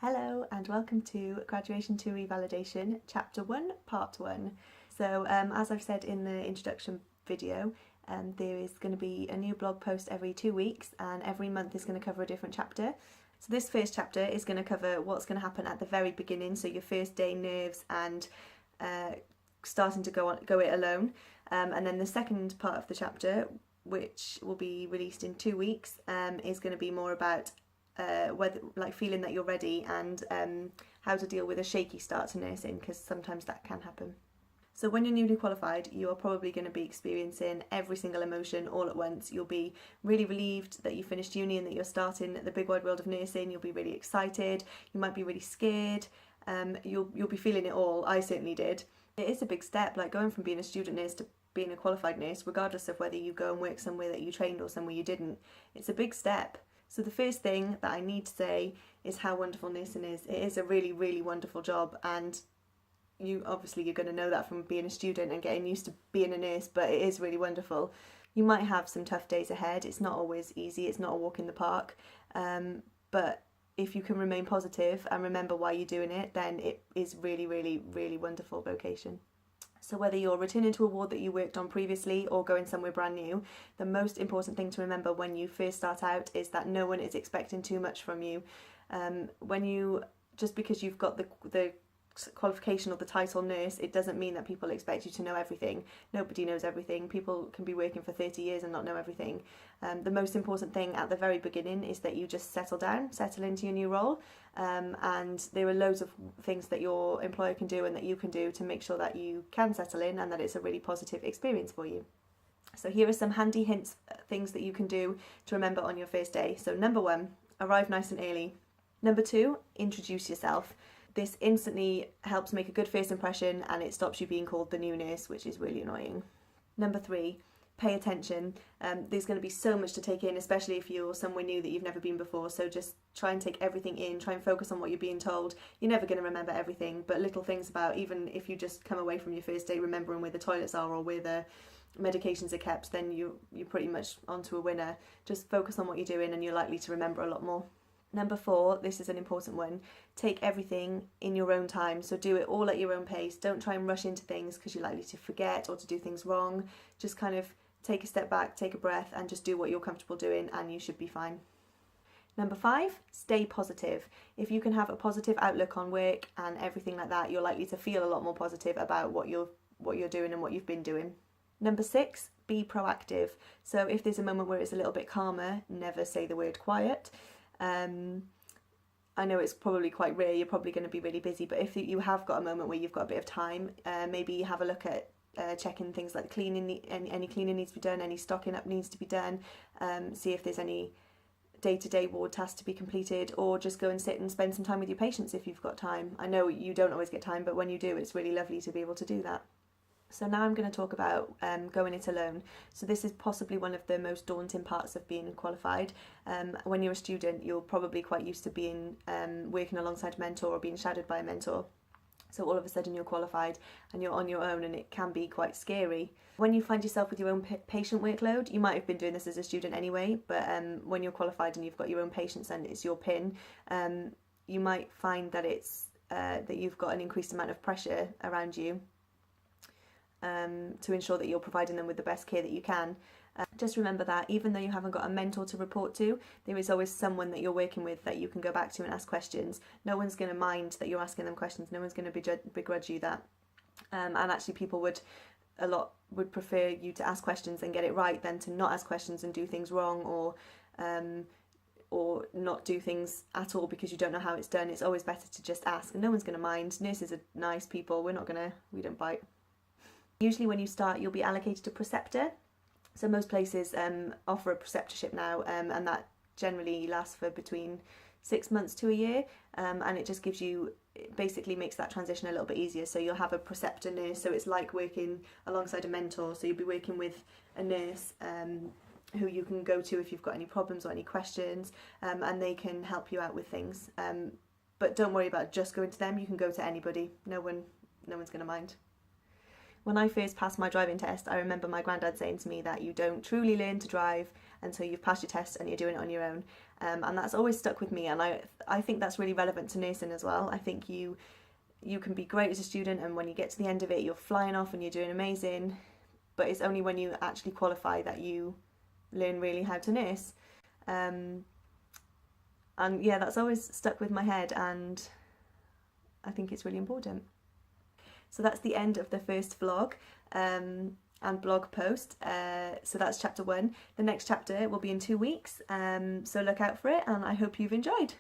Hello and welcome to Graduation to Revalidation, Chapter 1, Part 1. So as I've said in the introduction video, there is going to be a new blog post every 2 weeks and every month is going to cover a different chapter. So this first chapter is going to cover what's going to happen at the very beginning, so your first day nerves and starting to go it alone. And then the second part of the chapter, which will be released in 2 weeks, is going to be more about whether, like, feeling that you're ready and how to deal with a shaky start to nursing, because sometimes that can happen. So when you're newly qualified, you are probably going to be experiencing every single emotion all at once. You'll be really relieved that you finished uni and that you're starting the big wide world of nursing. You'll be really excited. You might be really scared. You'll be feeling it all. I certainly did. It is a big step, like going from being a student nurse to being a qualified nurse, regardless of whether you go and work somewhere that you trained or somewhere you didn't. It's a big step. So the first thing that I need to say is how wonderful nursing is. It is a really, really wonderful job, and you're going to know that from being a student and getting used to being a nurse, but it is really wonderful. You might have some tough days ahead. It's not always easy. It's not a walk in the park. But if you can remain positive and remember why you're doing it, then it is really, really, really wonderful vocation. So whether you're returning to a ward that you worked on previously or going somewhere brand new, the most important thing to remember when you first start out is that no one is expecting too much from you. Just because you've got the qualification or the title nurse, it doesn't mean that people expect you to know everything. Nobody knows everything. People can be working for 30 years and not know everything. The most important thing at the very beginning is that you just settle into your new role, and there are loads of things that your employer can do and that you can do to make sure that you can settle in and that it's a really positive experience for you. So here are some handy hints, things that you can do to remember on your first day. So number 1, arrive nice and early. Number 2, introduce yourself. This instantly helps make a good first impression and it stops you being called the new nurse, which is really annoying. Number 3, pay attention. There's going to be so much to take in, especially if you're somewhere new that you've never been before, so just try and take everything in, try and focus on what you're being told. You're never going to remember everything, but little things about, even if you just come away from your first day remembering where the toilets are or where the medications are kept, then you're pretty much onto a winner. Just focus on what you're doing and you're likely to remember a lot more. Number 4, this is an important one, take everything in your own time, so do it all at your own pace. Don't try and rush into things because you're likely to forget or to do things wrong. Just kind of take a step back, take a breath and just do what you're comfortable doing and you should be fine. Number 5, stay positive. If you can have a positive outlook on work and everything like that, you're likely to feel a lot more positive about what you're doing and what you've been doing. Number 6, be proactive. So if there's a moment where it's a little bit calmer, never say the word quiet. I know it's probably quite rare, you're probably going to be really busy, but if you have got a moment where you've got a bit of time, maybe have a look at checking things like cleaning, any cleaning needs to be done, any stocking up needs to be done, see if there's any day-to-day ward tasks to be completed, or just go and sit and spend some time with your patients if you've got time. I know you don't always get time, but when you do, it's really lovely to be able to do that. So now I'm going to talk about going it alone. So this is possibly one of the most daunting parts of being qualified. When you're a student, you're probably quite used to being working alongside a mentor or being shadowed by a mentor. So all of a sudden you're qualified and you're on your own, and it can be quite scary. When you find yourself with your own patient workload, you might have been doing this as a student anyway, but when you're qualified and you've got your own patients and it's your PIN, you might find that that you've got an increased amount of pressure around you. To ensure that you're providing them with the best care that you can. Just remember that even though you haven't got a mentor to report to, there is always someone that you're working with that you can go back to and ask questions. No one's going to mind that you're asking them questions, no one's going to begrudge you that. And actually people would prefer you to ask questions and get it right than to not ask questions and do things wrong, or not do things at all because you don't know how it's done. It's always better to just ask, and no one's going to mind. Nurses are nice people, we don't bite. Usually when you start, you'll be allocated a preceptor. So most places offer a preceptorship now, and that generally lasts for between 6 months to a year, and it just basically makes that transition a little bit easier. So you'll have a preceptor nurse, so it's like working alongside a mentor. So you'll be working with a nurse who you can go to if you've got any problems or any questions, and they can help you out with things. But don't worry about just going to them, you can go to anybody. No one's going to mind. when I first passed my driving test, I remember my granddad saying to me that you don't truly learn to drive until you've passed your test and you're doing it on your own. And that's always stuck with me, and I think that's really relevant to nursing as well. I think you can be great as a student, and when you get to the end of it, you're flying off and you're doing amazing, but it's only when you actually qualify that you learn really how to nurse. And yeah, that's always stuck with my head, and I think it's really important. So that's the end of the first vlog and blog post. So that's chapter 1. The next chapter will be in 2 weeks, so look out for it, and I hope you've enjoyed.